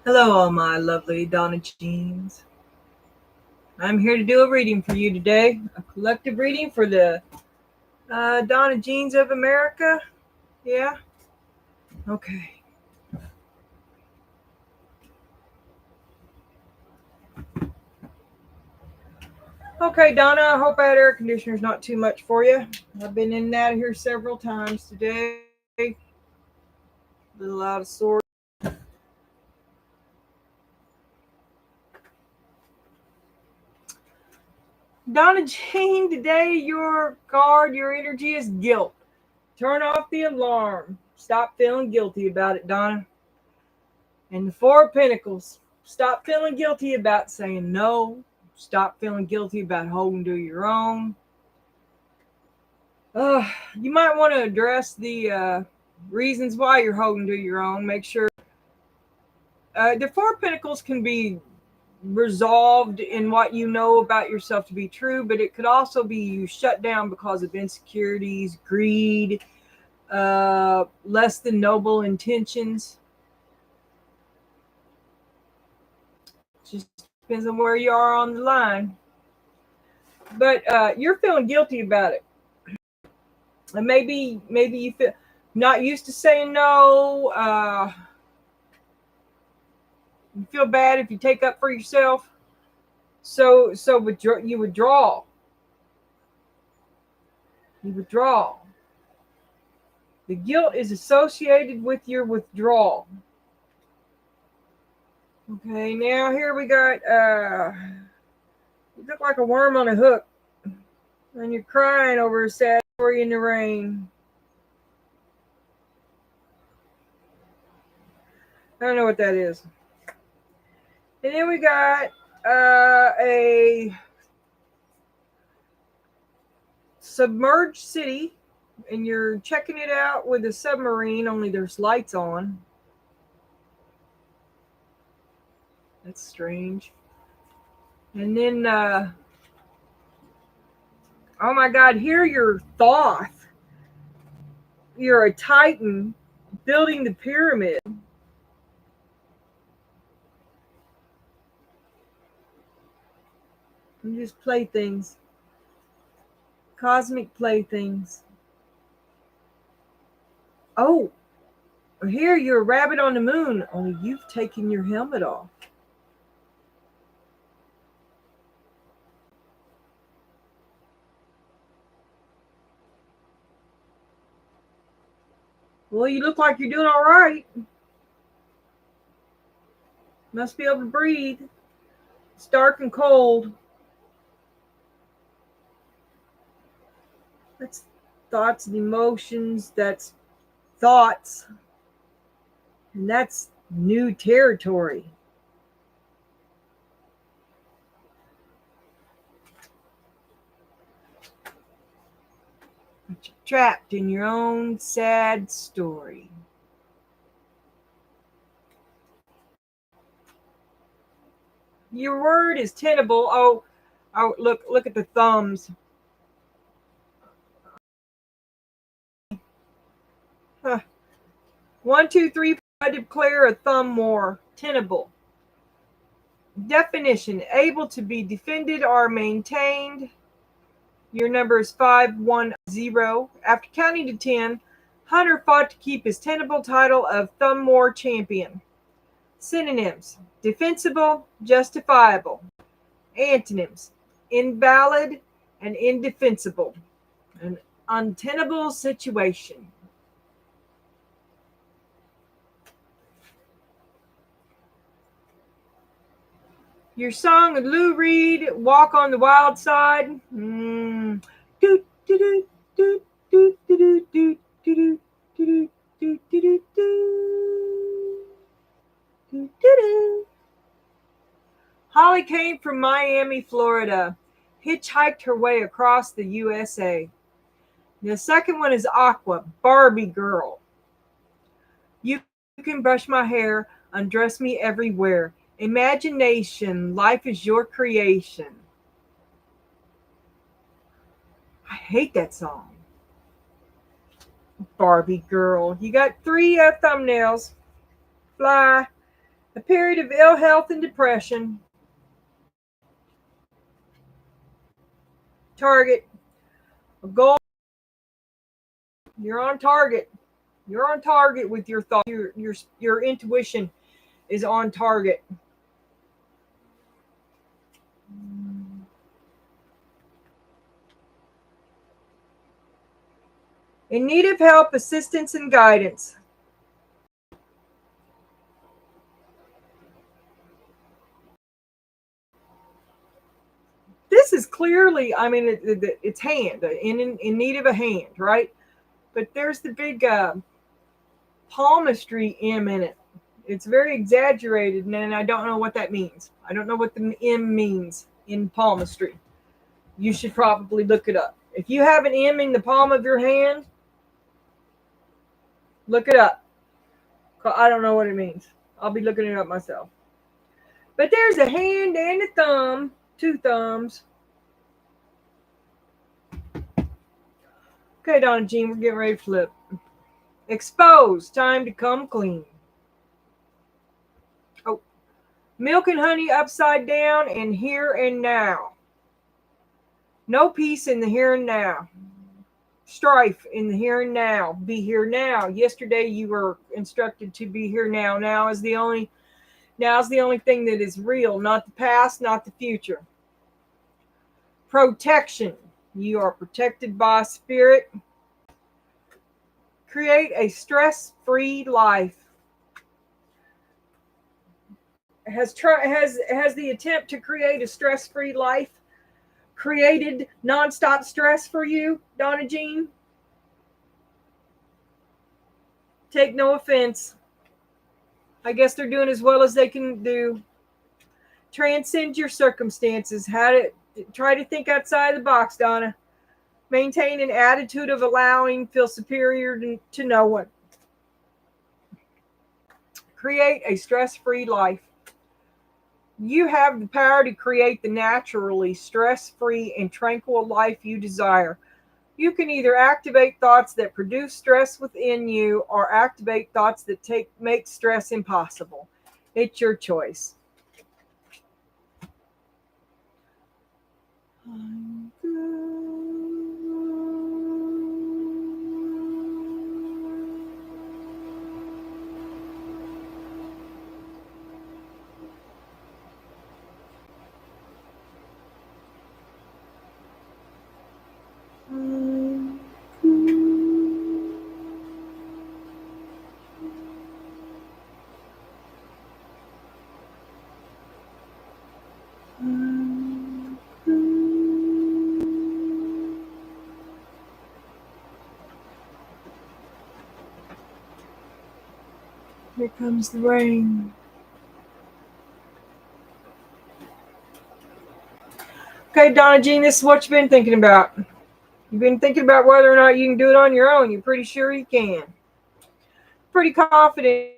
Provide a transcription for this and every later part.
Hello, all my lovely Donna Jeans. I'm here to do a reading for you today, a collective reading for the Donna Jeans of America. Yeah? Okay. Okay, Donna, I hope that air conditioner's not too much for you. I've been in and out of here several times today. A little out of sorts. Donna Jean, today your card, your energy is guilt. Turn off the alarm. Stop feeling guilty about it, Donna. And the Four of Pentacles. Stop feeling guilty about saying no. Stop feeling guilty about holding to your own. You might want to address the reasons why you're holding to your own. Make sure the Four of Pentacles can be resolved in what you know about yourself to be true, but it could also be you shut down because of insecurities, greed, less than noble intentions. Just depends on where you are on the line. But you're feeling guilty about it. And maybe you feel not used to saying no. You feel bad if you take up for yourself. So you withdraw. You withdraw. The guilt is associated with your withdrawal. Okay, now here we got you look like a worm on a hook. And you're crying over a sad story in the rain. I don't know what that is. And then we got a submerged city, and you're checking it out with a submarine, only there's lights on. That's strange. And then, oh my God, here you're Thoth. You're a Titan building the pyramid. And just playthings. Cosmic playthings. Oh, here you're a rabbit on the moon, only you've taken your helmet off. Well, you look like you're doing all right. Must be able to breathe. It's dark and cold. That's thoughts and emotions. That's thoughts. And that's new territory. But you're trapped in your own sad story. Your word is tenable. Oh, look at the thumbs. Huh. 1, 2, 3. I declare a thumb more tenable. Definition: able to be defended or maintained. Your number is 510. After counting to 10, Hunter fought to keep his tenable title of Thumbmore champion. Synonyms: defensible, justifiable. Antonyms: invalid and indefensible. An untenable situation. Your song of Lou Reed, Walk on the Wild Side. Holly came from Miami, Florida, hitchhiked her way across the USA. The second one is Aqua, Barbie Girl. You can brush my hair, undress me everywhere. Imagination, life is your creation. I hate that song. Barbie Girl. You got 3 thumbnails. Fly. A period of ill health and depression. Target. A goal. You're on target. You're on target with your thoughts. Your intuition is on target. In need of help, assistance, and guidance. This is clearly, I mean, it's hand, in need of a hand, right? But there's the big palmistry M in it. It's very exaggerated, and I don't know what that means. I don't know what the M means in palmistry. You should probably look it up. If you have an M in the palm of your hand, look it up. I don't know what it means. I'll be looking it up myself. But there's a hand and a thumb, two thumbs. Okay, Donna Jean, we're getting ready to flip. Exposed, time to come clean. Oh, milk and honey upside down and here and now. No peace in the here and now. Strife in the here and now. Be here now. Yesterday you were instructed to be here now. Now is the only thing that is real, not the past, not the future. Protection. You are protected by spirit. Create a stress-free life. Has the attempt to create a stress-free life created nonstop stress for you, Donna Jean? Take no offense. I guess they're doing as well as they can do. Transcend your circumstances. Try to think outside the box, Donna. Maintain an attitude of allowing, feel superior to no one. Create a stress-free life. You have the power to create the naturally stress-free and tranquil life you desire. You can either activate thoughts that produce stress within you or activate thoughts that make stress impossible. It's your choice. Here comes the rain. Okay, Donna Jean, this is what you've been thinking about. You've been thinking about whether or not you can do it on your own. You're pretty sure you can. Pretty confident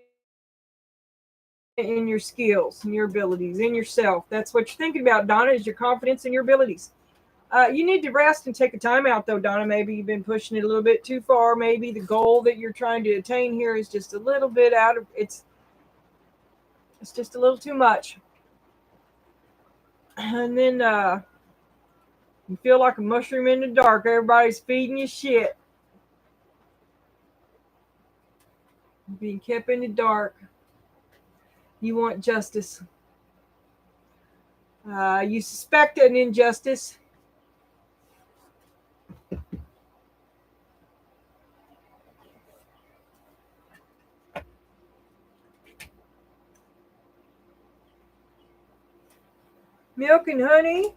in your skills and your abilities, in yourself. That's what you're thinking about, Donna, is your confidence in your abilities. You need to rest and take a time out, though, Donna. Maybe you've been pushing it a little bit too far. Maybe the goal that you're trying to attain here is just a little bit out of it's just a little too much. And then you feel like a mushroom in the dark. Everybody's feeding you shit. You're being kept in the dark. You want justice. You suspect an injustice. Milk and honey,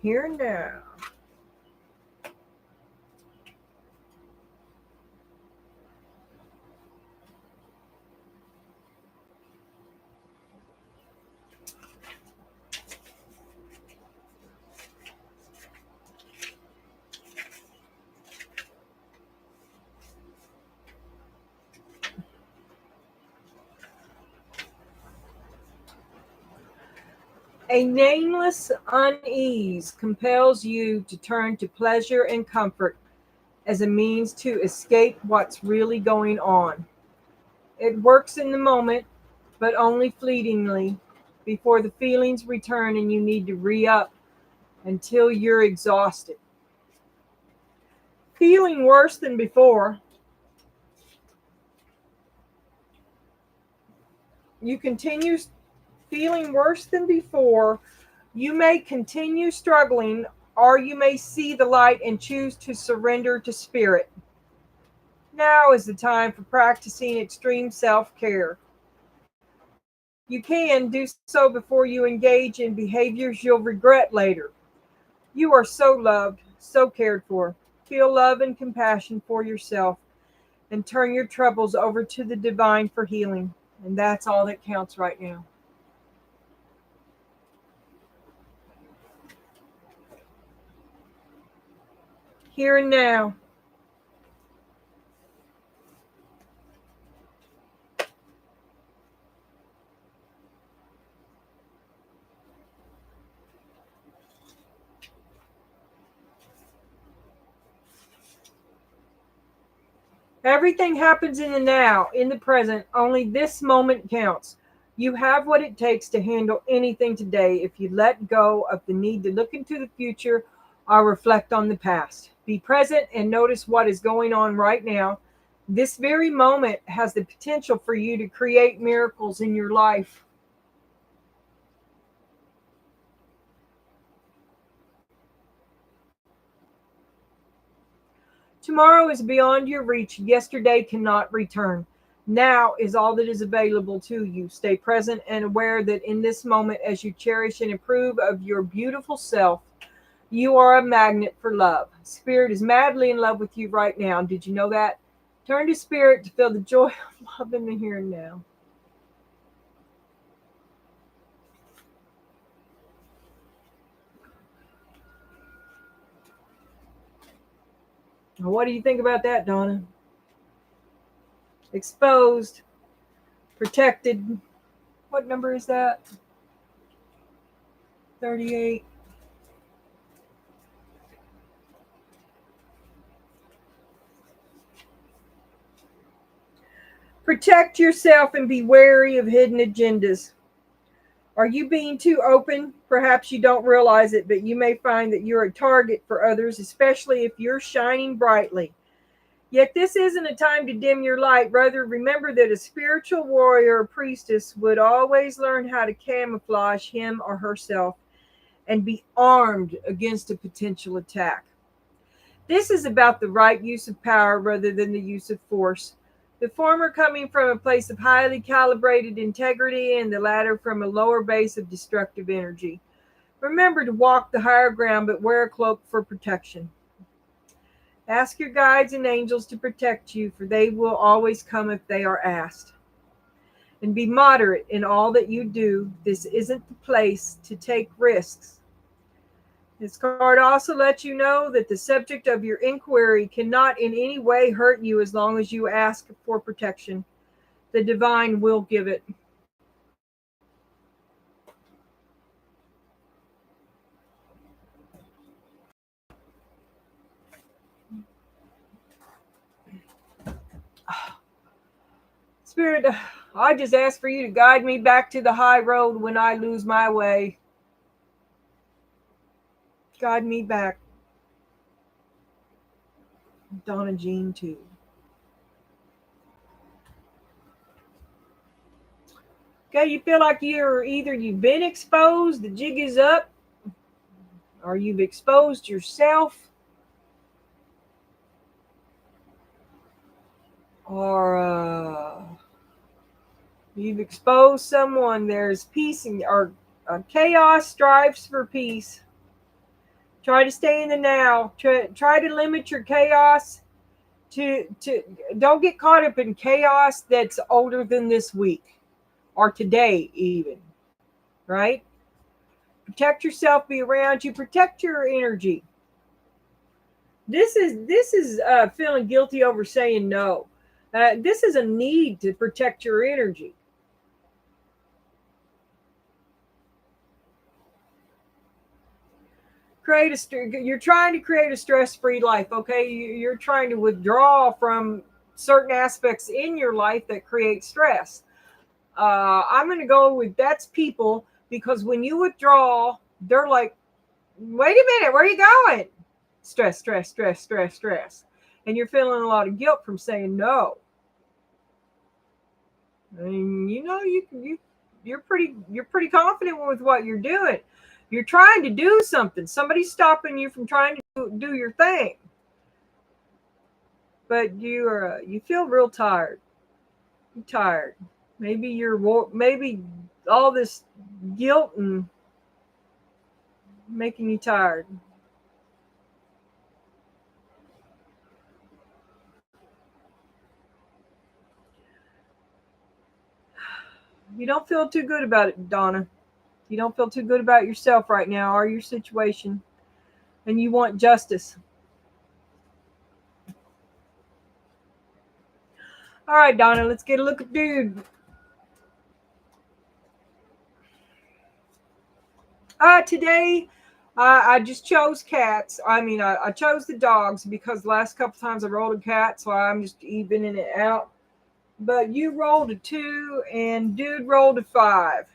here and now. A nameless unease compels you to turn to pleasure and comfort as a means to escape what's really going on. It works in the moment, but only fleetingly, before the feelings return and you need to re-up until you're exhausted. Feeling worse than before. You continue feeling worse than before. You may continue struggling, or you may see the light and choose to surrender to spirit. Now is the time for practicing extreme self-care. You can do so before you engage in behaviors you'll regret later. You are so loved, so cared for. Feel love and compassion for yourself and turn your troubles over to the divine for healing. And that's all that counts right now. Here and now. Everything happens in the now, in the present. Only this moment counts. You have what it takes to handle anything today if you let go of the need to look into the future or reflect on the past. Be present and notice what is going on right now. This very moment has the potential for you to create miracles in your life. Tomorrow is beyond your reach. Yesterday cannot return. Now is all that is available to you. Stay present and aware that in this moment, as you cherish and approve of your beautiful self, you are a magnet for love. Spirit is madly in love with you right now. Did you know that? Turn to Spirit to feel the joy of love in the here and now. What do you think about that, Donna? Exposed, protected. What number is that? 38. Protect yourself and be wary of hidden agendas. Are you being too open? Perhaps you don't realize it, but you may find that you're a target for others, especially if you're shining brightly. Yet this isn't a time to dim your light. Rather, remember that a spiritual warrior or priestess would always learn how to camouflage him or herself and be armed against a potential attack. This is about the right use of power rather than the use of force. The former coming from a place of highly calibrated integrity, and the latter from a lower base of destructive energy. Remember to walk the higher ground, but wear a cloak for protection. Ask your guides and angels to protect you, for they will always come if they are asked. And be moderate in all that you do. This isn't the place to take risks. This card also lets you know that the subject of your inquiry cannot in any way hurt you as long as you ask for protection. The divine will give it. Spirit, I just ask for you to guide me back to the high road when I lose my way. Guide me back. Donna Jean too. Okay, you feel like you've been exposed, the jig is up, or you've exposed yourself, or you've exposed someone. There's peace or chaos strives for peace. Try to stay in the now. Try to limit your chaos. To don't get caught up in chaos that's older than this week or today even. Right? Protect yourself. Be around you. Protect your energy. This is feeling guilty over saying no. This is a need to protect your energy. You're trying to create a stress-free life, okay? You're trying to withdraw from certain aspects in your life that create stress. I'm going to go with that's people, because when you withdraw, they're like, wait a minute, where are you going? Stress, stress, stress, stress, stress. And you're feeling a lot of guilt from saying no. I mean, you're pretty confident with what you're doing. You're trying to do something. Somebody's stopping you from trying to do your thing. But you feel real tired. You're tired. Maybe all this guilt and making you tired. You don't feel too good about it, Donna. You don't feel too good about yourself right now or your situation, and you want justice. All right, Donna, let's get a look at dude. Today, I just chose cats. I chose the dogs because the last couple times I rolled a cat, so I'm just evening it out. But you rolled a 2, and dude rolled a 5.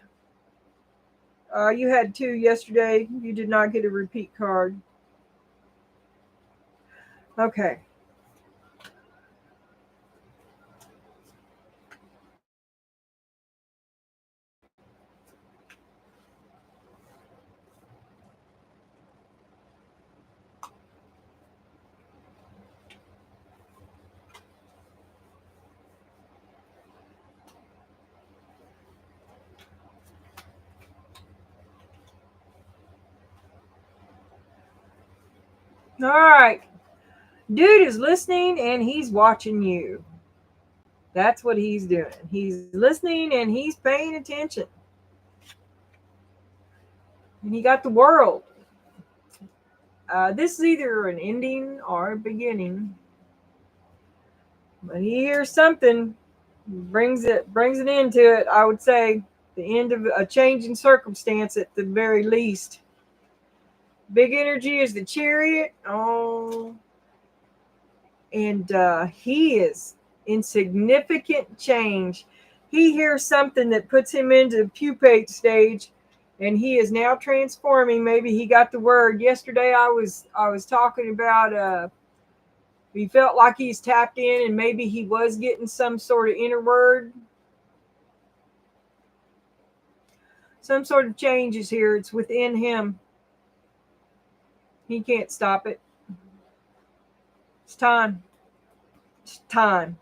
You had 2 yesterday. You did not get a repeat card. Okay. All right. Dude is listening and he's watching you. That's what he's doing. He's listening and he's paying attention. And he got the world. This is either an ending or a beginning. But he hears something, brings it into it. I would say the end of a change in circumstance at the very least. Big energy is the Chariot. Oh, and he is in significant change. He hears something that puts him into the pupate stage, and he is now transforming. Maybe he got the word. Yesterday I was talking about he felt like he's tapped in, and maybe he was getting some sort of inner word. Some sort of change is here. It's within him. He can't stop it. It's time. It's time.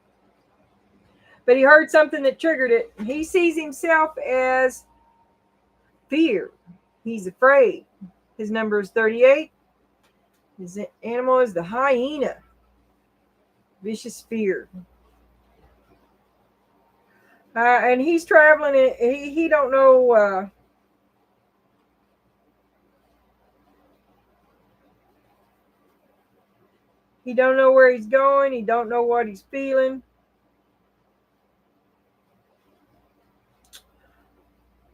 But he heard something that triggered it. He sees himself as fear. He's afraid. His number is 38. His animal is the hyena. Vicious fear. And he's traveling. He don't know. He don't know where he's going. He don't know what he's feeling.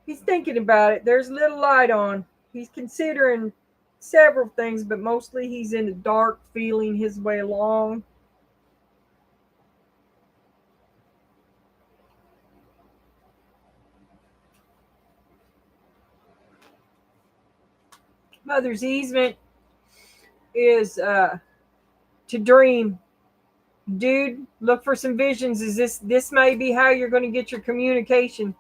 He's thinking about it. There's a little light on. He's considering several things, but mostly he's in the dark, feeling his way along. Mother's easement is to dream. Dude, look for some visions. Is this may be how you're going to get your communication.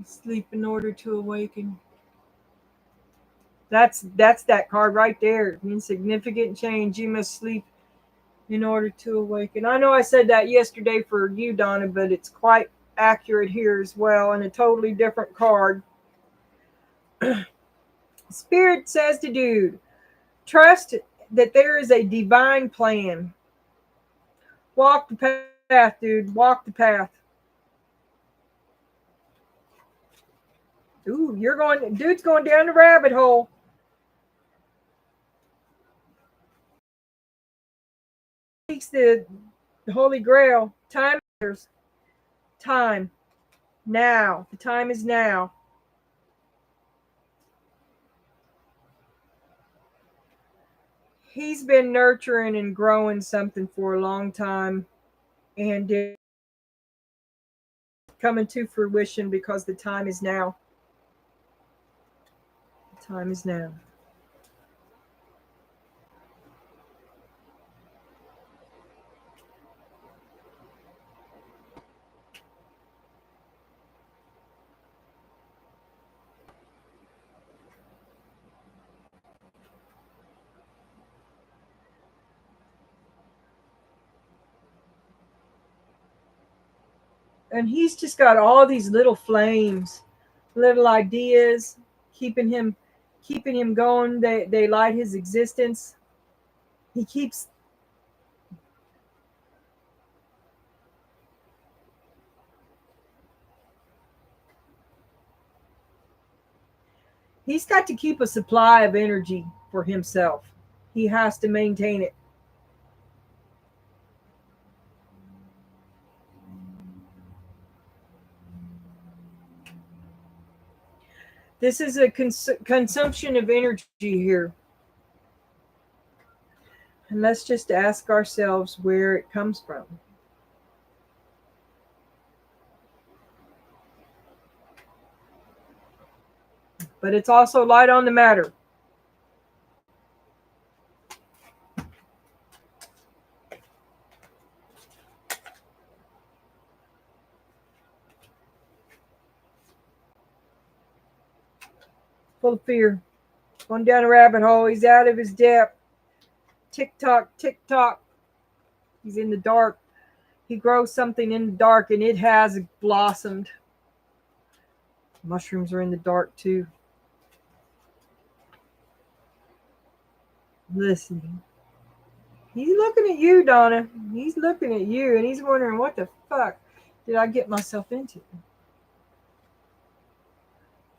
Sleep in order to awaken. That's that card right there. Insignificant change. You must sleep in order to awaken. I know I said that yesterday for you, Donna, but it's quite accurate here as well, and a totally different card. Spirit says to dude, trust that there is a divine plan. Walk the path, dude. Walk the path. Ooh, dude's going down the rabbit hole. Seeks the Holy Grail. Time matters. Time. Now. The time is now. He's been nurturing and growing something for a long time, and it's coming to fruition because the time is now. The time is now. And he's just got all these little flames, little ideas, keeping him keeping him going. They light his existence. He keeps he's got to keep a supply of energy for himself. He has to maintain it. This is a consumption of energy here. And let's just ask ourselves where it comes from. But it's also light on the matter. Full of fear. Going down a rabbit hole. He's out of his depth. Tick tock, tick tock. He's in the dark. He grows something in the dark and it has blossomed. Mushrooms are in the dark too. Listen. He's looking at you, Donna. He's looking at you and he's wondering, what the fuck did I get myself into?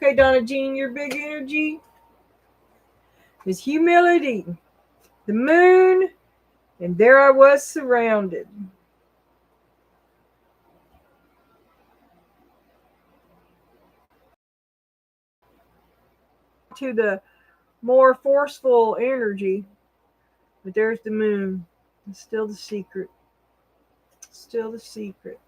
Okay, Donna Jean, your big energy is humility. The moon, and there I was surrounded. To the more forceful energy, but there's the moon. It's still the secret. Still the secret.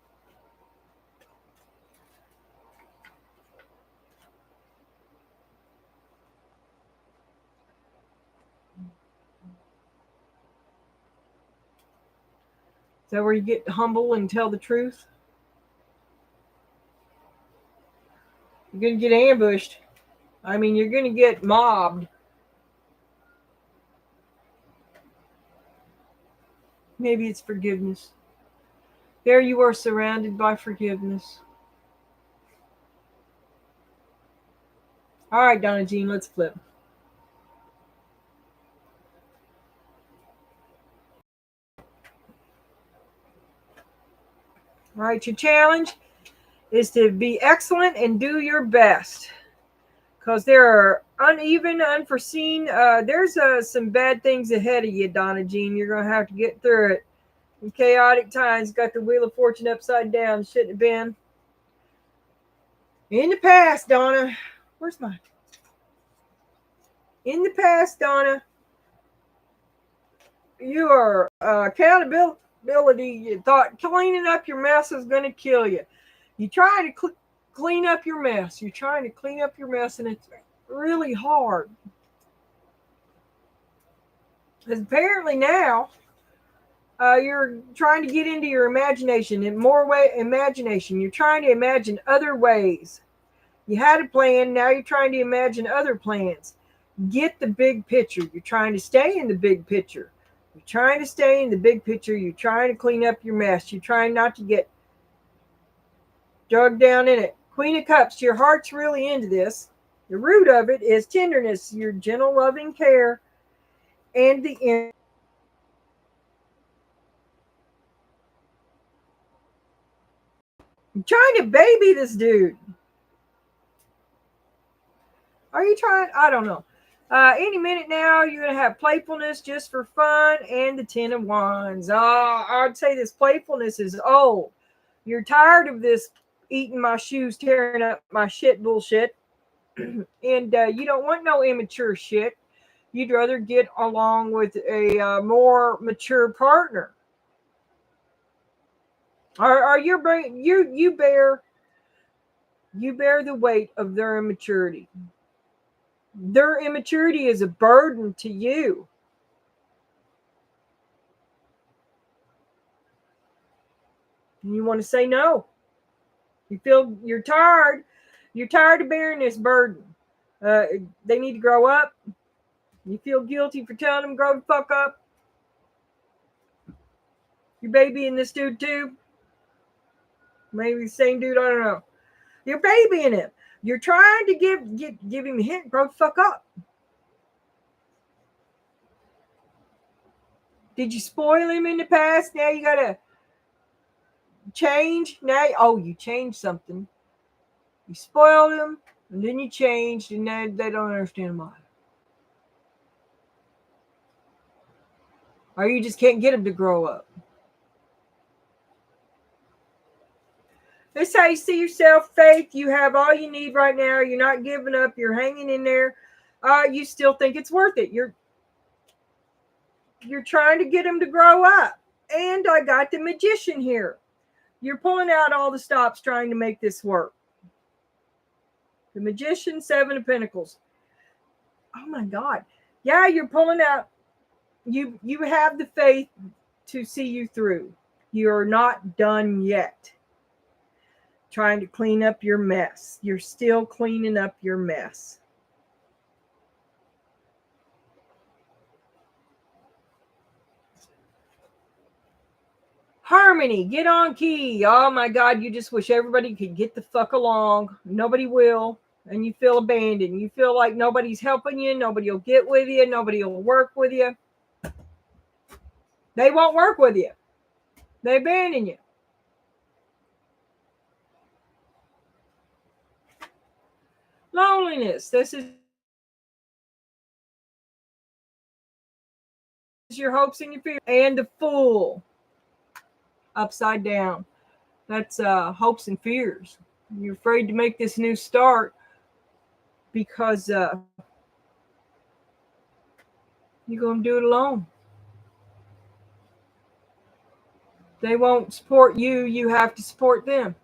Is that where you get humble and tell the truth? You're going to get ambushed. I mean, you're going to get mobbed. Maybe it's forgiveness. There you are surrounded by forgiveness. All right, Donna Jean, let's flip. All right, your challenge is to be excellent and do your best. Because there are uneven, unforeseen, there's some bad things ahead of you, Donna Jean. You're going to have to get through it. In chaotic times, got the Wheel of Fortune upside down. Shouldn't have been. In the past, Donna. Where's my... In the past, Donna, you are accountability. You thought cleaning up your mess is going to kill you. You try to clean up your mess. You're trying to clean up your mess, and it's really hard. Because apparently now, you're trying to get into your imagination in more imagination. You're trying to imagine other ways. You had a plan. Now you're trying to imagine other plans. Get the big picture. You're trying to stay in the big picture. You're trying to stay in the big picture. You're trying to clean up your mess. You're trying not to get drugged down in it. Queen of Cups, your heart's really into this. The root of it is tenderness, your gentle, loving care, and the end. You're trying to baby this dude. Are you trying? I don't know. Any minute now, you're going to have playfulness just for fun and the Ten of Wands. I'd say this playfulness is old. You're tired of this eating my shoes, tearing up my shit bullshit. And you don't want no immature shit. You'd rather get along with a more mature partner. Are you bear the weight of their immaturity. Their immaturity is a burden to you. And you want to say no. You feel you're tired. You're tired of bearing this burden. They need to grow up. You feel guilty for telling them grow the fuck up. Your baby and this dude too. Maybe the same dude. I don't know. You're babying him. You're trying to give him a hint. Grow the fuck up. Did you spoil him in the past? Now you gotta change. Now, you changed something. You spoiled him, and then you changed, and now they don't understand why. Or you just can't get him to grow up. This is how you see yourself, Faith. You have all you need right now. You're not giving up. You're hanging in there. You still think it's worth it. You're trying to get him to grow up. And I got the Magician here. You're pulling out all the stops trying to make this work. The Magician, 7 of Pentacles. Oh my God. Yeah, you're pulling out. You have the faith to see you through. You're not done yet. Trying to clean up your mess. You're still cleaning up your mess. Harmony, get on key. Oh my God, you just wish everybody could get the fuck along. Nobody will. And you feel abandoned. You feel like nobody's helping you. Nobody will get with you. Nobody will work with you. They won't work with you. They abandon you. Loneliness. This is your hopes and your fears. And the Fool. Upside down. That's hopes and fears. You're afraid to make this new start because you're going to do it alone. They won't support you. You have to support them.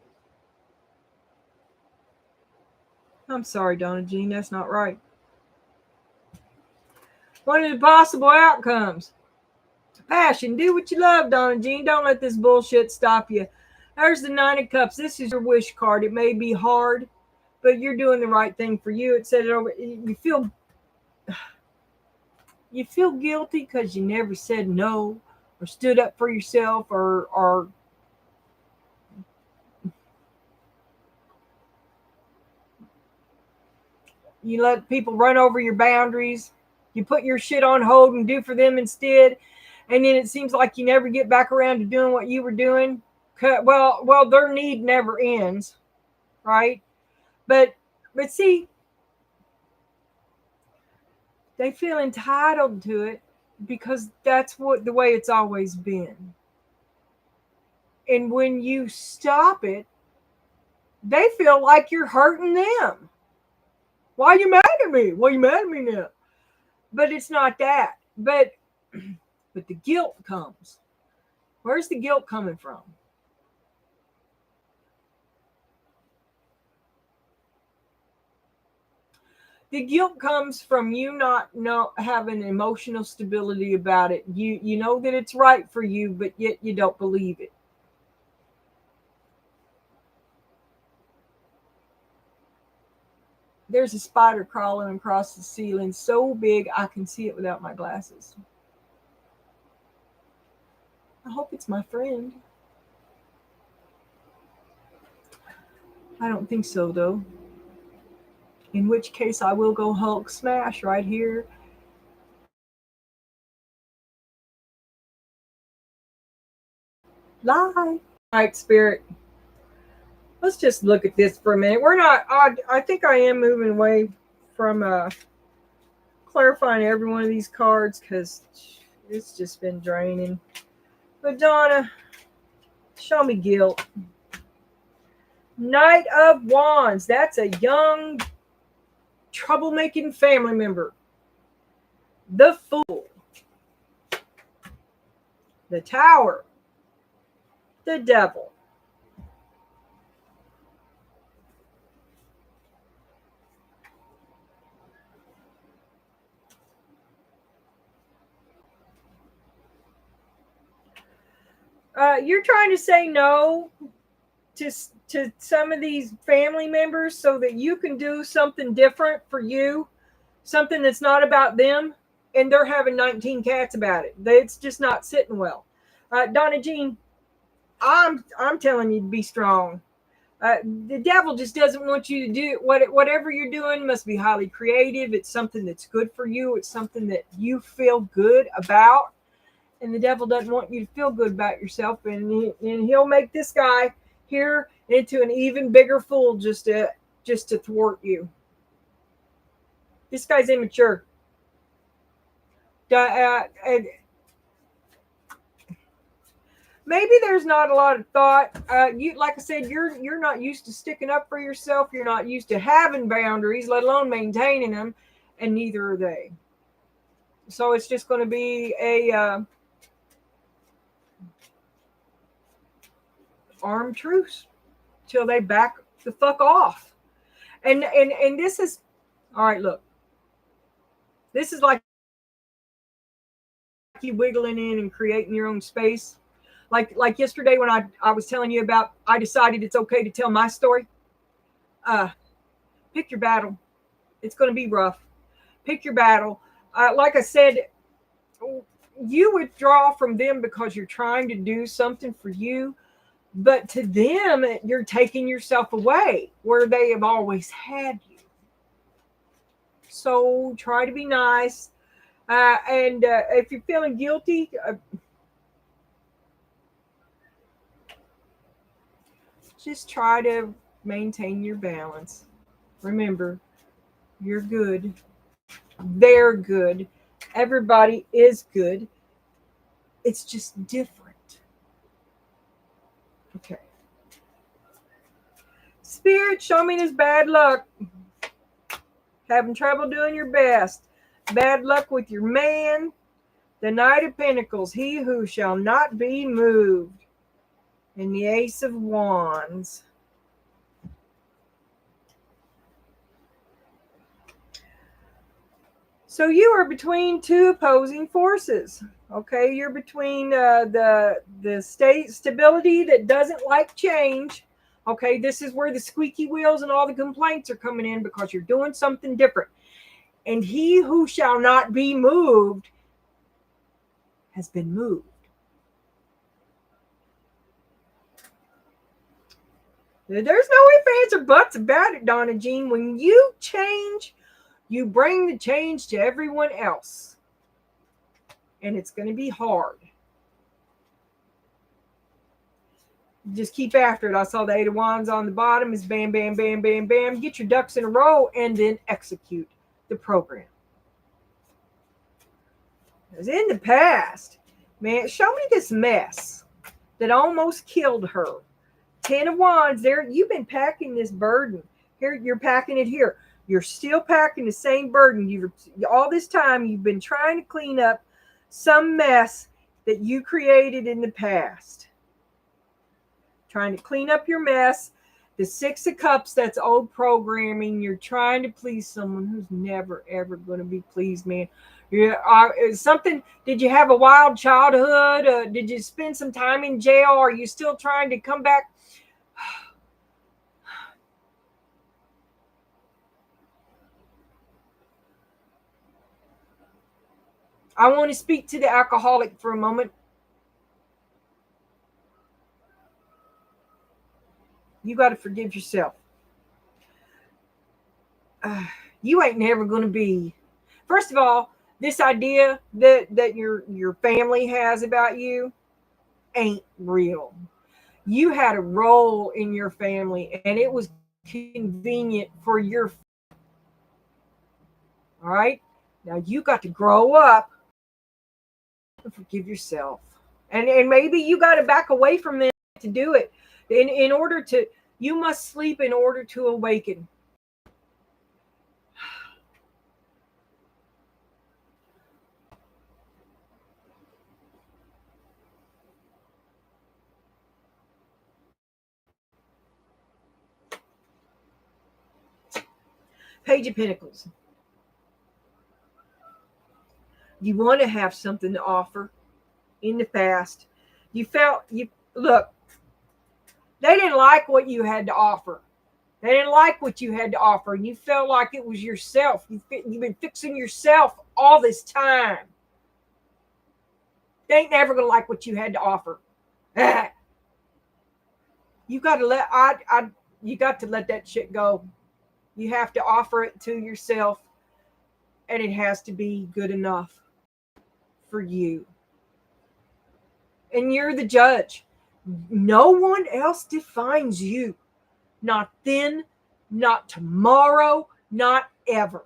I'm sorry, Donna Jean. That's not right. One of the possible outcomes. Passion. Do what you love, Donna Jean. Don't let this bullshit stop you. There's the 9 of Cups. This is your wish card. It may be hard, but you're doing the right thing for you. It said it over. You feel guilty because you never said no or stood up for yourself or you let people run over your boundaries. You put your shit on hold and do for them instead. And then it seems like you never get back around to doing what you were doing. Well, their need never ends, right? But see, they feel entitled to it because that's the way it's always been. And when you stop it, they feel like you're hurting them. Why are you mad at me? Why are you mad at me now? But it's not that. But the guilt comes. Where's the guilt coming from? The guilt comes from you not having emotional stability about it. You know that it's right for you, but yet you don't believe it. There's a spider crawling across the ceiling so big I can see it without my glasses. I hope it's my friend. I don't think so, though. In which case, I will go Hulk smash right here. Live. All right, Spirit. Let's just look at this for a minute. We're not, I think I am moving away from clarifying every one of these cards because it's just been draining. But Donna, show me guilt. Knight of Wands. That's a young, troublemaking family member. the Fool, the Tower, the Devil. You're trying to say no to some of these family members so that you can do something different for you, something that's not about them, and they're having 19 cats about it. It's just not sitting well. Donna Jean, I'm telling you to be strong. The devil just doesn't want you to do whatever you're doing must be highly creative. It's something that's good for you. It's something that you feel good about. And the devil doesn't want you to feel good about yourself. And he'll make this guy here into an even bigger fool just to thwart you. This guy's immature. Maybe there's not a lot of thought. You, like I said, you're not used to sticking up for yourself. You're not used to having boundaries, let alone maintaining them, and neither are they. So it's just going to be a armed truce till they back the fuck off. And this is all right. Look, this is like you wiggling in and creating your own space. Like yesterday when I was telling you about, I decided it's okay to tell my story. Pick your battle. It's going to be rough. Pick your battle. Like I said, you withdraw from them because you're trying to do something for you, but to them, you're taking yourself away where they have always had you. So try to be nice. And if you're feeling guilty, just try to maintain your balance. Remember, you're good. They're good. Everybody is good. It's just different. Okay. Spirit, show me this bad luck. Having trouble doing your best. Bad luck with your man. The Knight of Pentacles, he who shall not be moved. And the Ace of Wands. So you are between two opposing forces. Okay, you're between the stability that doesn't like change. Okay, this is where the squeaky wheels and all the complaints are coming in because you're doing something different. And he who shall not be moved has been moved. There's no ifs, ands, or buts about it, Donna Jean. When you change, you bring the change to everyone else. And it's going to be hard. Just keep after it. I saw the Eight of Wands on the bottom is bam, bam, bam, bam, bam. Get your ducks in a row and then execute the program. Because in the past, man, show me this mess that almost killed her. 10 of Wands, there, you've been packing this burden. Here, you're packing it here. You're still packing the same burden. All this time, you've been trying to clean up some mess that you created in the past. Trying to clean up your mess. The Six of Cups, that's old programming. You're trying to please someone who's never, ever going to be pleased, man. Something, did you have a wild childhood? Did you spend some time in jail? Are you still trying to come back? I want to speak to the alcoholic for a moment. You got to forgive yourself. You ain't never going to be. First of all, this idea that your family has about you ain't real. You had a role in your family, and it was convenient for your. All right? Now you got to grow up and forgive yourself. And maybe you got to back away from them to do it. In order to, you must sleep in order to awaken. Page of Pentacles. You want to have something to offer. In the past, look, they didn't like what you had to offer. They didn't like what you had to offer, and you felt like it was yourself. You've been fixing yourself all this time. They ain't never gonna like what you had to offer. You got to let that shit go. You have to offer it to yourself, and it has to be good enough for you. And you're the judge. No one else defines you. Not then, not tomorrow, not ever.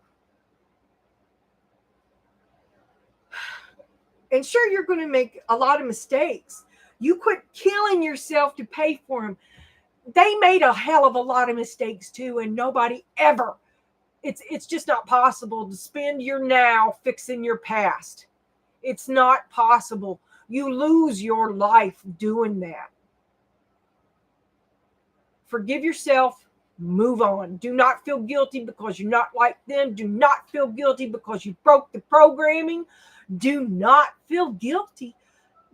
And sure, you're going to make a lot of mistakes. You quit killing yourself to pay for them. They made a hell of a lot of mistakes too, and nobody ever. It's just not possible to spend your now fixing your past. It's not possible. You lose your life doing that. Forgive yourself. Move on. Do not feel guilty because you're not like them. Do not feel guilty because you broke the programming. Do not feel guilty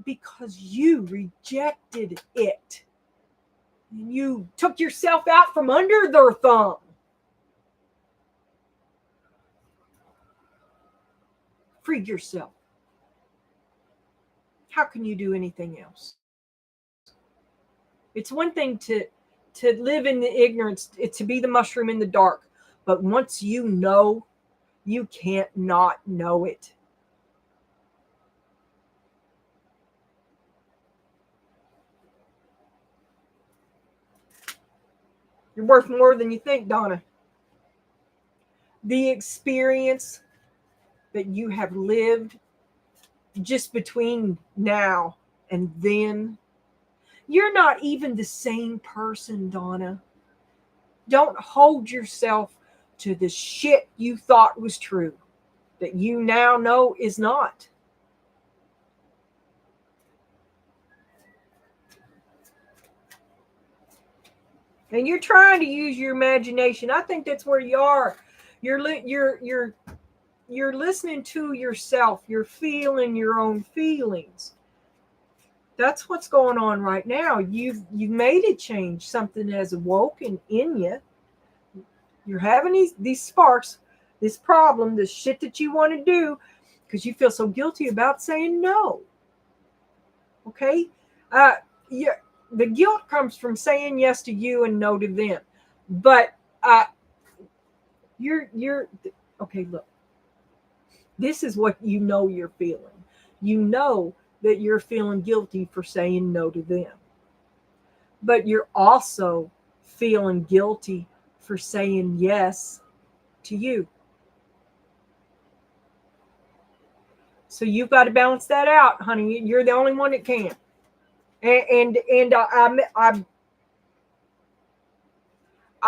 because you rejected it. You took yourself out from under their thumb. Free yourself. How can you do anything else? It's one thing to live in the ignorance, to be the mushroom in the dark. But once you know, you can't not know it. You're worth more than you think, Donna. The experience that you have lived just between now and then, you're not even the same person, Donna. Don't hold yourself to the shit you thought was true that you now know is not. And you're trying to use your imagination. I think that's where you are. You're listening to yourself. You're feeling your own feelings. That's what's going on right now. You've made a change. Something has awoken in you. You're having these sparks, this problem, this shit that you want to do because you feel so guilty about saying no. Okay? The guilt comes from saying yes to you and no to them. But you're okay, look. This is what you know you're feeling. You know that you're feeling guilty for saying no to them. But you're also feeling guilty for saying yes to you. So you've got to balance that out, honey. You're the only one that can. I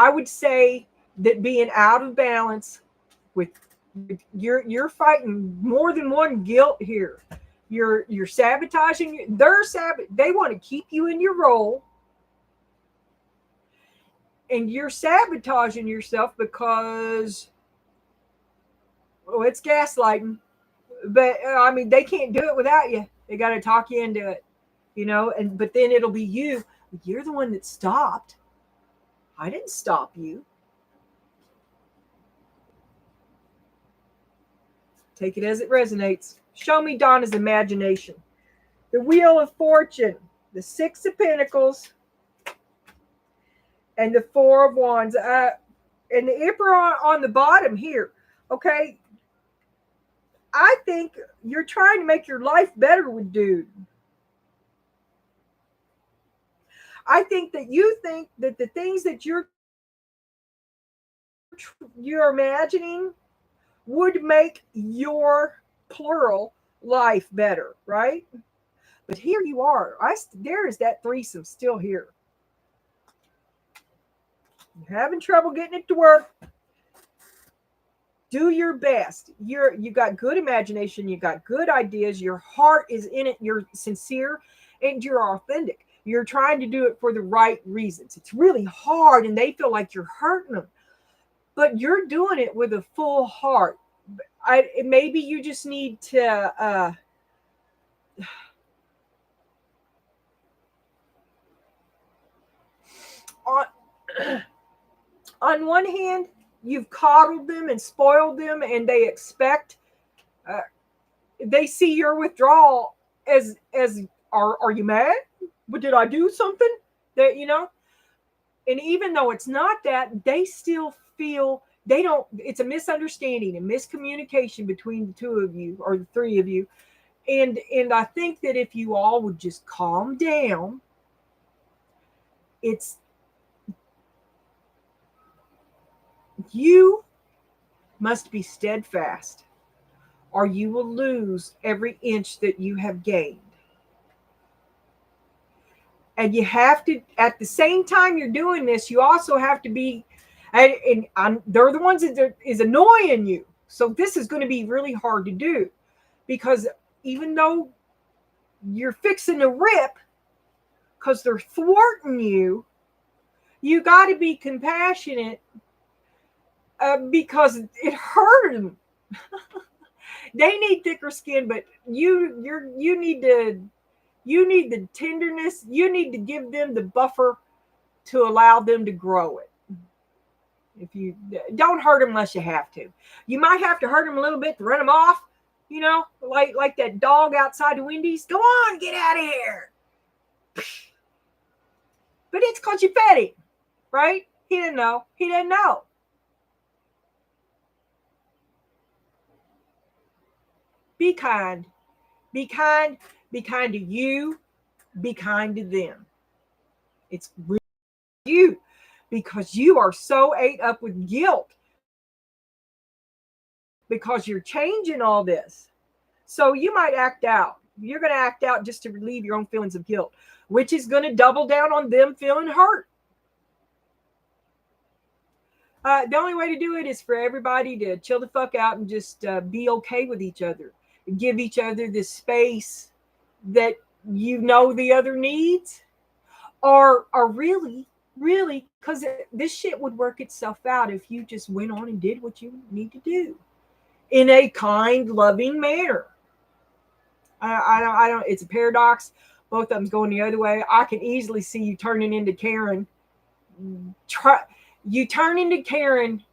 would say that being out of balance with you're fighting more than one guilt here. You're sabotaging. They want to keep you in your role, and you're sabotaging yourself because it's gaslighting. But I mean, they can't do it without you. They got to talk you into it, but then it'll be you. You're the one that stopped. I didn't stop you. Take it as it resonates. Show me Donna's imagination. The Wheel of Fortune, the Six of Pentacles, and the Four of Wands. And the Emperor on the bottom here. Okay. I think you're trying to make your life better with dude. I think that you think that the things that you're imagining would make your plural life better, right? But here you are. There is that threesome still here. You're having trouble getting it to work. Do your best. You got good imagination. You got good ideas. Your heart is in it. You're sincere and you're authentic. You're trying to do it for the right reasons. It's really hard and they feel like you're hurting them. but you're doing it with a full heart. Maybe you just need to on on one hand, you've coddled them and spoiled them, and they expect uh, they see your withdrawal as are you mad? But did I do something that And even though it's not that, they still feel they don't. It's a misunderstanding, a miscommunication between the two of you or the three of you, and I think that if you all would just calm down, it's you must be steadfast, or you will lose every inch that you have gained. And you have to, at the same time you're doing this, you also have to be, they're the ones that is annoying you. So this is going to be really hard to do, because even though you're fixing to rip, because they're thwarting you, you got to be compassionate because it hurt them. They need thicker skin, but you need the tenderness. You need to give them the buffer to allow them to grow it. If you don't hurt them unless you have to, you might have to hurt them a little bit to run them off. Like that dog outside the Wendy's. Go on, get out of here. But it's because you fed him, right? He didn't know. He didn't know. Be kind. Be kind. Be kind to you. Be kind to them. It's really you, because you are so ate up with guilt because you're changing all this. So you might act out. You're going to act out just to relieve your own feelings of guilt, which is going to double down on them feeling hurt. The only way to do it is for everybody to chill the fuck out and just be okay with each other. Give each other the space that the other needs, or really, because this shit would work itself out if you just went on and did what you need to do in a kind, loving manner. I don't. It's a paradox. Both of them's going the other way. I can easily see you turning into Karen. You turn into Karen.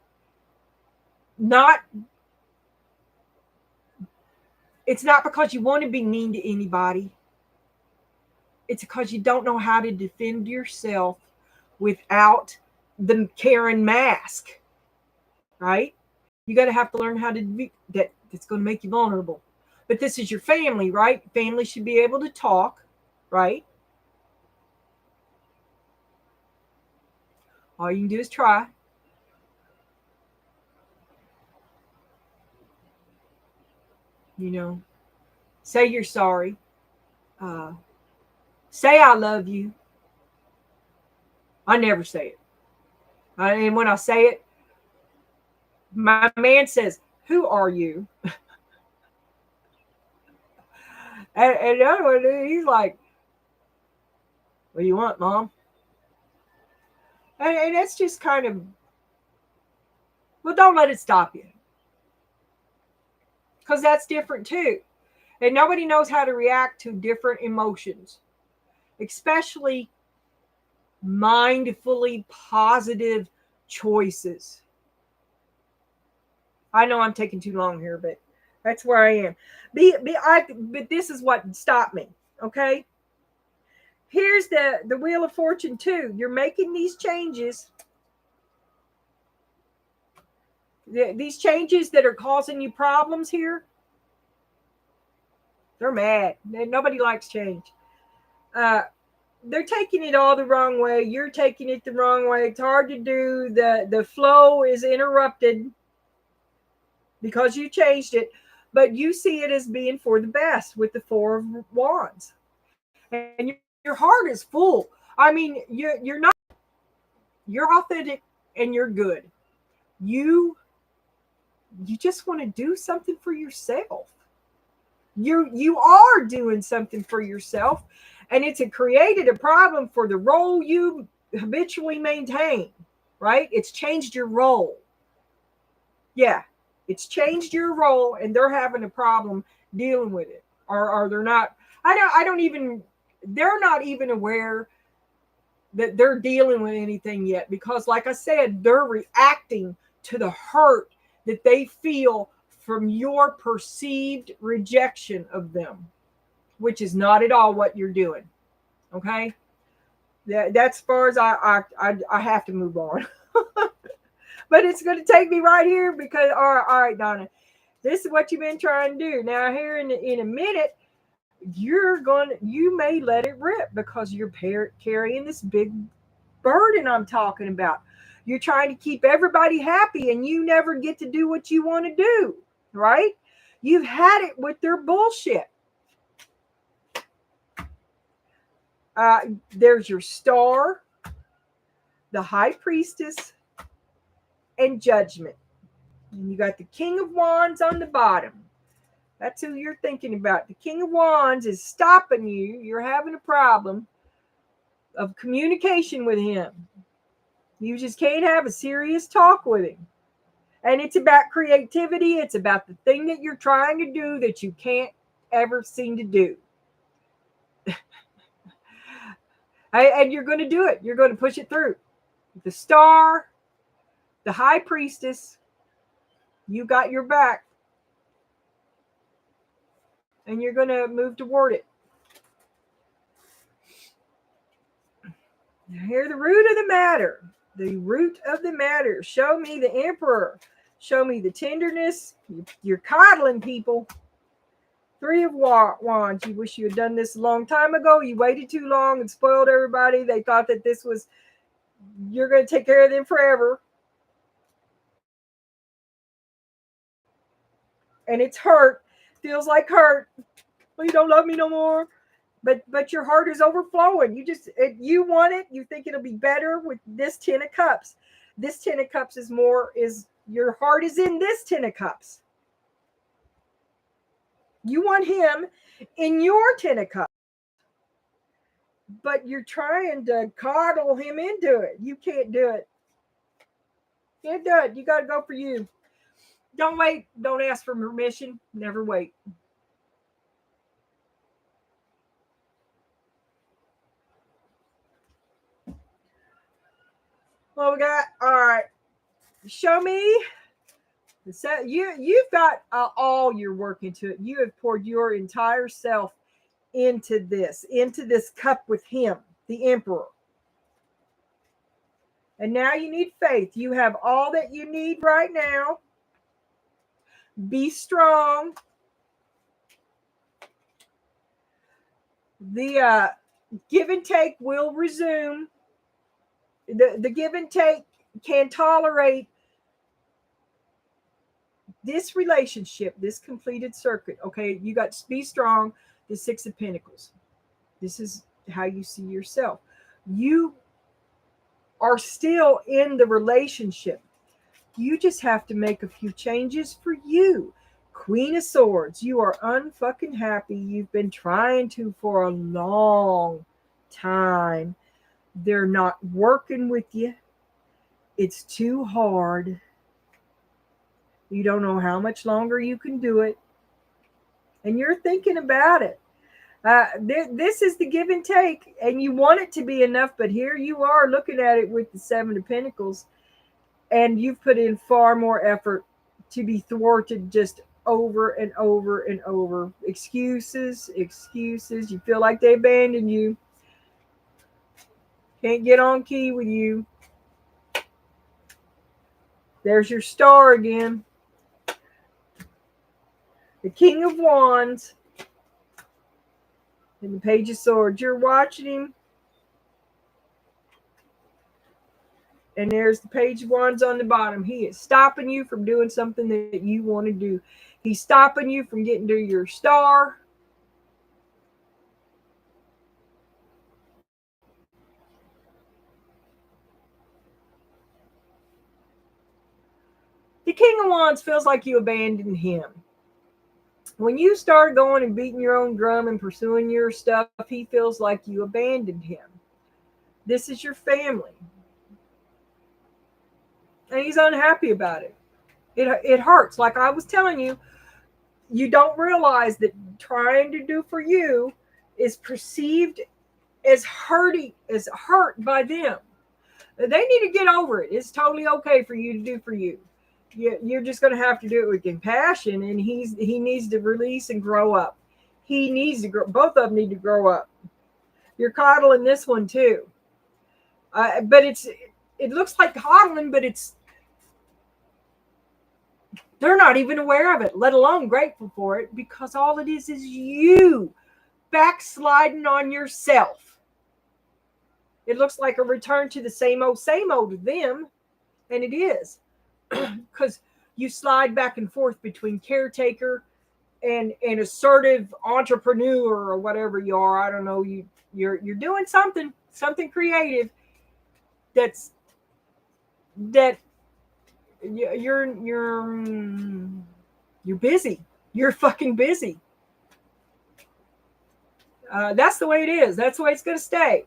It's not because you want to be mean to anybody. It's because you don't know how to defend yourself without the Karen mask, right? You got to have to learn how to be that. That's going to make you vulnerable. But this is your family, right? Family should be able to talk, right? All you can do is try. Say you're sorry. Say I love you. I never say it. And when I say it, my man says, "Who are you?" and the other one, he's like, "What do you want, Mom?" And that's just kind of, well, don't let it stop you. Because that's different too. And nobody knows how to react to different emotions, especially mindfully positive choices. I know I'm taking too long here, but that's where I am. But this is what stopped me, okay? Here's the Wheel of Fortune too. You're making these changes. These changes that are causing you problems here, they're mad. Nobody likes change. They're taking it all the wrong way. You're taking it the wrong way. It's hard to do. The flow is interrupted because you changed it, but you see it as being for the best with the Four of Wands. And your heart is full. I mean, you're not, you're authentic and you're good. You just want to do something for yourself. You are doing something for yourself, and it's created a problem for the role you habitually maintain, right? It's changed your role. Yeah, it's changed your role, and they're having a problem dealing with it, or they're not. I don't even. They're not even aware that they're dealing with anything yet, because, like I said, they're reacting to the hurt that they feel from your perceived rejection of them, which is not at all what you're doing. Okay, that's as far as I have to move on. But it's going to take me right here because all right, Donna, this is what you've been trying to do. Now here in a minute, you may let it rip because you're carrying this big burden I'm talking about. You're trying to keep everybody happy, and you never get to do what you want to do, right? You've had it with their bullshit. There's your star, the high priestess, and judgment. And you got the king of wands on the bottom. That's who you're thinking about. The king of wands is stopping you. You're having a problem of communication with him. You just can't have a serious talk with him. And it's about creativity. It's about the thing that you're trying to do that you can't ever seem to do. And you're going to do it. You're going to push it through. The star, the high priestess, you got your back. And you're going to move toward it. Now, here's the root of the matter. The root of the matter. Show me the emperor. Show me the tenderness. You're coddling people. Three of wands. You wish you had done this a long time ago. You waited too long and spoiled everybody. They thought that this was, you're going to take care of them forever. And it's hurt. Feels like hurt. Well, you don't love me no more. But your heart is overflowing. You want it. You think it'll be better with this 10 of cups. This 10 of cups is your heart is in this 10 of cups. You want him in your 10 of cups. But you're trying to coddle him into it. You can't do it. Can't do it. You got to go for you. Don't wait. Don't ask for permission. Never wait. Well, we got, all right. Show me. So you've got all your work into it. You have poured your entire self into this cup with him, the emperor. And now you need faith. You have all that you need right now. Be strong. The give and take will resume. The give and take can tolerate this relationship, this completed circuit. Okay, you got to be strong. The Six of Pentacles. This is how you see yourself. You are still in the relationship. You just have to make a few changes for you. Queen of Swords. You are unfucking happy. You've been trying to for a long time. They're not working with you. It's too hard. You don't know how much longer you can do it. And you're thinking about it. This is the give and take. And you want it to be enough. But here you are looking at it with the Seven of Pentacles. And you've put in far more effort to be thwarted just over and over and over. Excuses. You feel like they abandoned you. Can't get on key with you. There's your star again. The King of Wands. And the Page of Swords. You're watching him. And there's the Page of Wands on the bottom. He is stopping you from doing something that you want to do. He's stopping you from getting to your star. The King of Wands feels like you abandoned him. When you start going and beating your own drum and pursuing your stuff, he feels like you abandoned him. This is your family. And he's unhappy about it. It hurts. Like I was telling you, you don't realize that trying to do for you is perceived as hurt by them. They need to get over it. It's totally okay for you to do for you. You're just going to have to do it with compassion, and he needs to release and grow up. He needs to grow. Both of them need to grow up. You're coddling this one too, but it looks like coddling, but they're not even aware of it, let alone grateful for it, because all it is you backsliding on yourself. It looks like a return to the same old to them, and it is, because you slide back and forth between caretaker and assertive entrepreneur or whatever you are. I don't know. You're doing something creative that you're busy. You're fucking busy. That's the way it is. That's the way it's going to stay.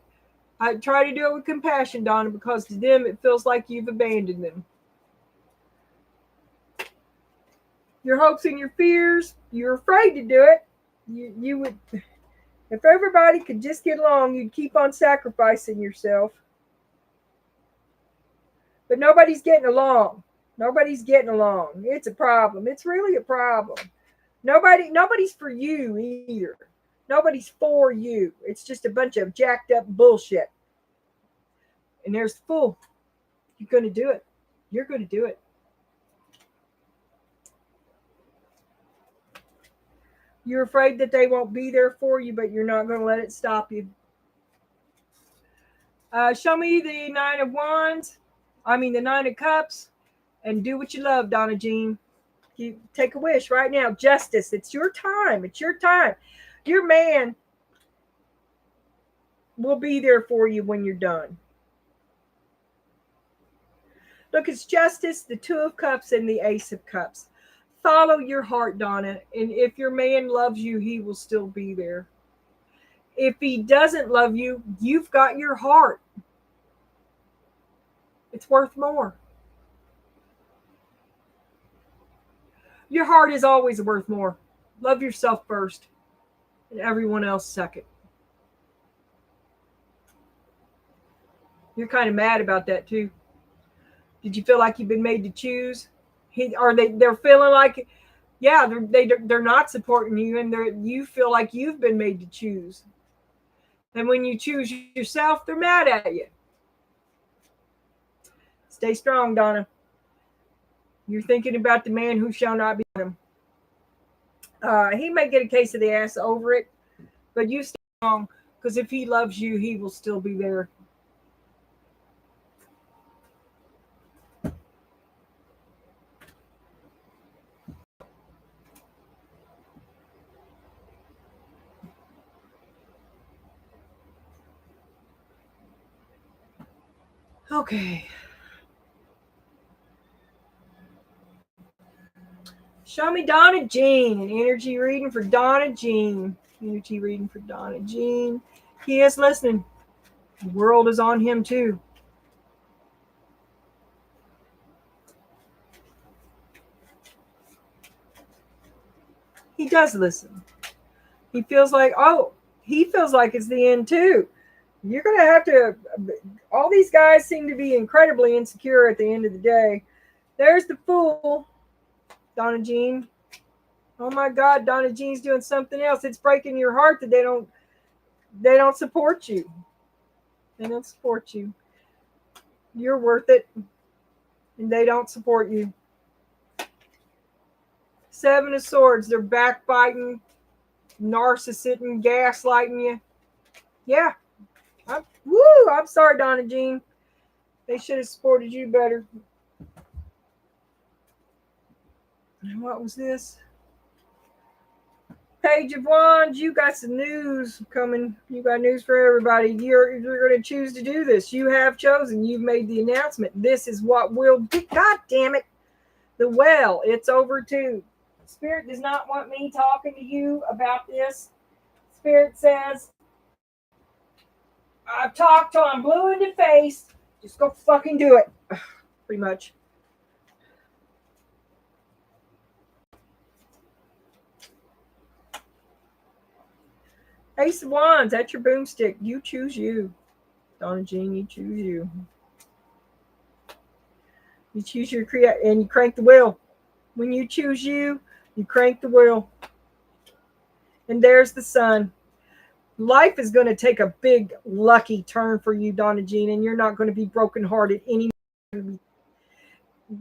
I try to do it with compassion, Donna, because to them it feels like you've abandoned them. Your hopes and your fears, you're afraid to do it. You would, if everybody could just get along, you'd keep on sacrificing yourself. But nobody's getting along. Nobody's getting along. It's a problem. It's really a problem. Nobody's for you either. Nobody's for you. It's just a bunch of jacked up bullshit. And there's the fool. You're going to do it. You're going to do it. You're afraid that they won't be there for you, but you're not going to let it stop you. Show me the Nine of Cups, and do what you love, Donna Jean. You take a wish right now. Justice. It's your time. It's your time. Your man will be there for you when you're done. Look, it's justice, the Two of Cups, and the Ace of Cups. Follow your heart, Donna. And if your man loves you, he will still be there. If he doesn't love you, you've got your heart. It's worth more. Your heart is always worth more. Love yourself first and everyone else second. You're kind of mad about that too. Did you feel like you've been made to choose? They're feeling like, yeah, they're not supporting you, and you feel like you've been made to choose. And when you choose yourself, they're mad at you. Stay strong, Donna. You're thinking about the man who shall not be him. He may get a case of the ass over it, but you stay strong, because if he loves you, he will still be there. Okay. Show me Donna Jean. An energy reading for Donna Jean. Energy reading for Donna Jean. He is listening. The world is on him too. He does listen. He feels like it's the end too. You're going to have to, all these guys seem to be incredibly insecure at the end of the day. There's the Fool, Donna Jean. Oh my God, Donna Jean's doing something else. It's breaking your heart that they don't support you. They don't support you. You're worth it. And they don't support you. Seven of Swords. They're backbiting, narcissistic, gaslighting you. Yeah. I'm sorry, Donna Jean. They should have supported you better. And what was this? Page of Wands. You got some news coming. You got news for everybody. You're going to choose to do this. You have chosen. You've made the announcement. This is what will be. God damn it. The well. It's over too. Spirit does not want me talking to you about this. Spirit says, I've talked till I'm blue in the face. Just go fucking do it. Pretty much. Ace of Wands, that's your boomstick. You choose you. Donna Jean, you choose you. You choose your and you crank the wheel. When you choose you, you crank the wheel. And there's the sun. Life is going to take a big lucky turn for you, Donna Jean, and you're not going to be brokenhearted anymore.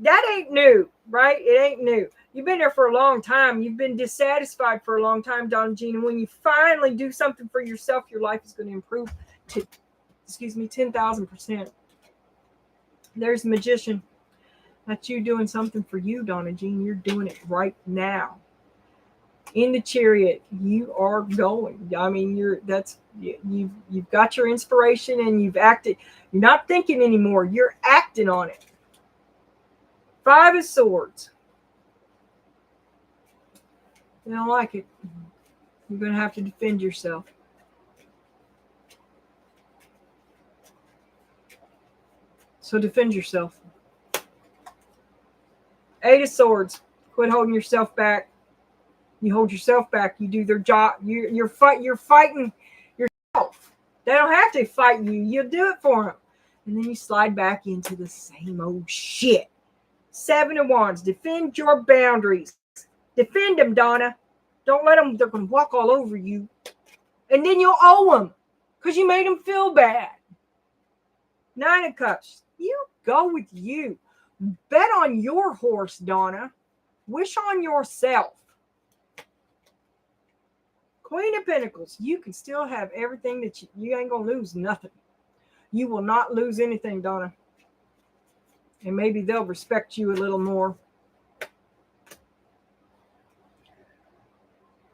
That ain't new, right? It ain't new. You've been there for a long time. You've been dissatisfied for a long time, Donna Jean. And when you finally do something for yourself, your life is going to improve to, 10,000%. There's the magician. That's you doing something for you, Donna Jean. You're doing it right now. In the chariot, you are going. I mean, you've got your inspiration and you've acted. You're not thinking anymore. You're acting on it. 5 of Swords. You don't like it. You're going to have to defend yourself. So defend yourself. 8 of Swords. Quit holding yourself back. You hold yourself back. You do their job. You're fighting yourself. They don't have to fight you. You'll do it for them. And then you slide back into the same old shit. 7 of Wands. Defend your boundaries. Defend them, Donna. Don't let them. They're going to walk all over you. And then you'll owe them because you made them feel bad. 9 of Cups. You go with you. Bet on your horse, Donna. Wish on yourself. Queen of Pentacles. You can still have everything that you ain't going to lose nothing. You will not lose anything, Donna. And maybe they'll respect you a little more.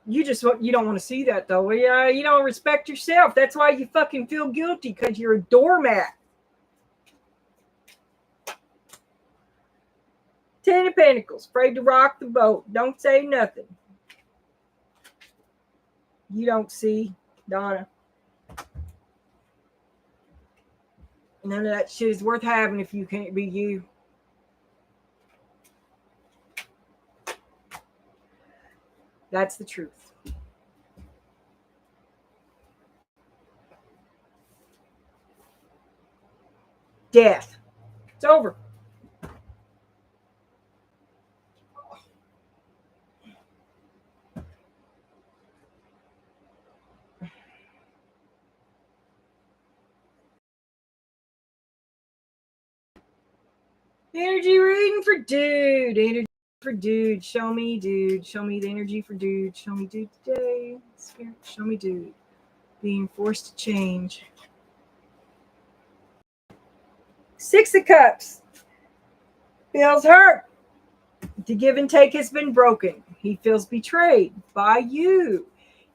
You don't want to see that, though. Yeah, you don't respect yourself. That's why you fucking feel guilty, because you're a doormat. 10 of Pentacles. Afraid to rock the boat. Don't say nothing. You don't see, Donna. None of that shit is worth having if you can't be you. That's the truth. Death. It's over. Energy reading for dude. Energy for dude. Show me dude. Show me the energy for dude. Show me dude today. Spirit, show me dude. Being forced to change. 6 of Cups. Feels hurt. The give and take has been broken. He feels betrayed by you.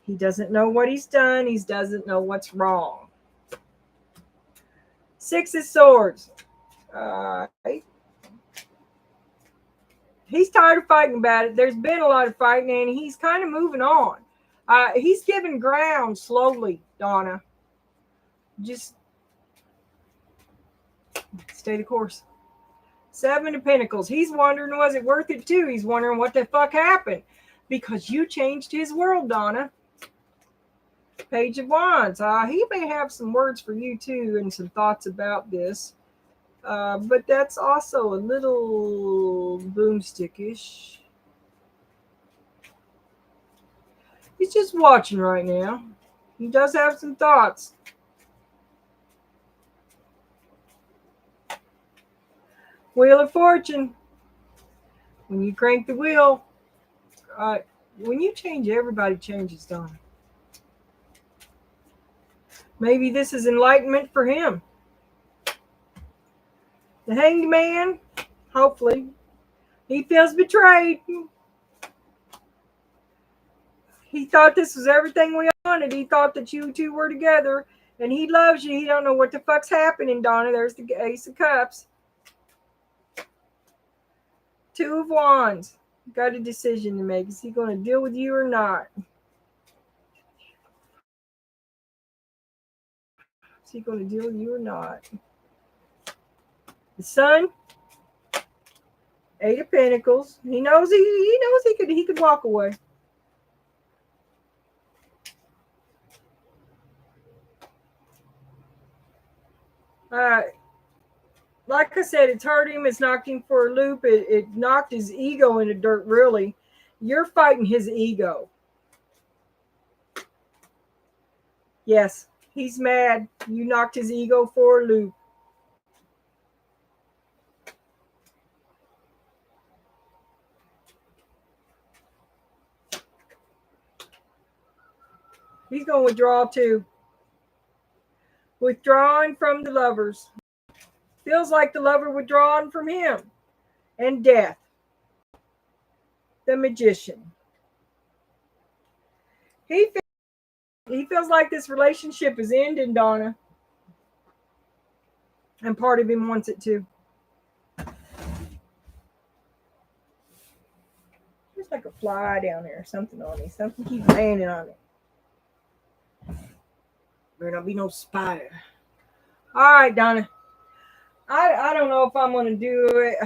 He doesn't know what he's done. He doesn't know what's wrong. 6 of Swords. He's tired of fighting about it. There's been a lot of fighting, and he's kind of moving on. He's giving ground slowly, Donna. Just stay the course. 7 of Pentacles. He's wondering, was it worth it too? He's wondering what the fuck happened. Because you changed his world, Donna. Page of Wands. He may have some words for you too and some thoughts about this. But that's also a little boomstickish. He's just watching right now. He does have some thoughts. Wheel of Fortune. When you crank the wheel, when you change, everybody changes, Donna. Maybe this is enlightenment for him. The Hanged Man, hopefully. He feels betrayed. He thought this was everything we wanted. He thought that you two were together. And he loves you. He don't know what the fuck's happening, Donna. There's the Ace of Cups. 2 of Wands. Got a decision to make. Is he going to deal with you or not? Is he going to deal with you or not? The Sun. 8 of Pentacles. He knows he could walk away. Uh, like I said, it's hurt him. It's knocked him for a loop. It knocked his ego in the dirt, really. You're fighting his ego. Yes, he's mad. You knocked his ego for a loop. He's going to withdraw too. Withdrawing from the lovers. Feels like the lover withdrawing from him. And death. The magician. He feels like this relationship is ending, Donna. And part of him wants it too. There's like a fly down there, something on me. Something keeps landing on it. Better not be no spider. All right, Donna. I don't know if I'm going to do it.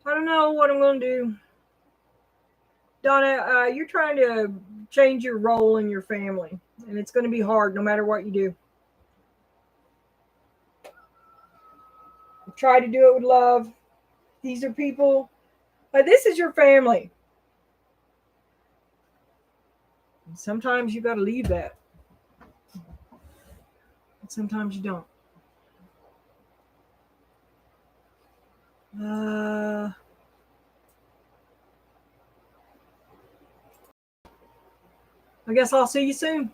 I don't know what I'm going to do. Donna, you're trying to change your role in your family, and it's going to be hard no matter what you do. Try to do it with love. These are people. This is your family. Sometimes you got to leave that. And sometimes you don't. I guess I'll see you soon.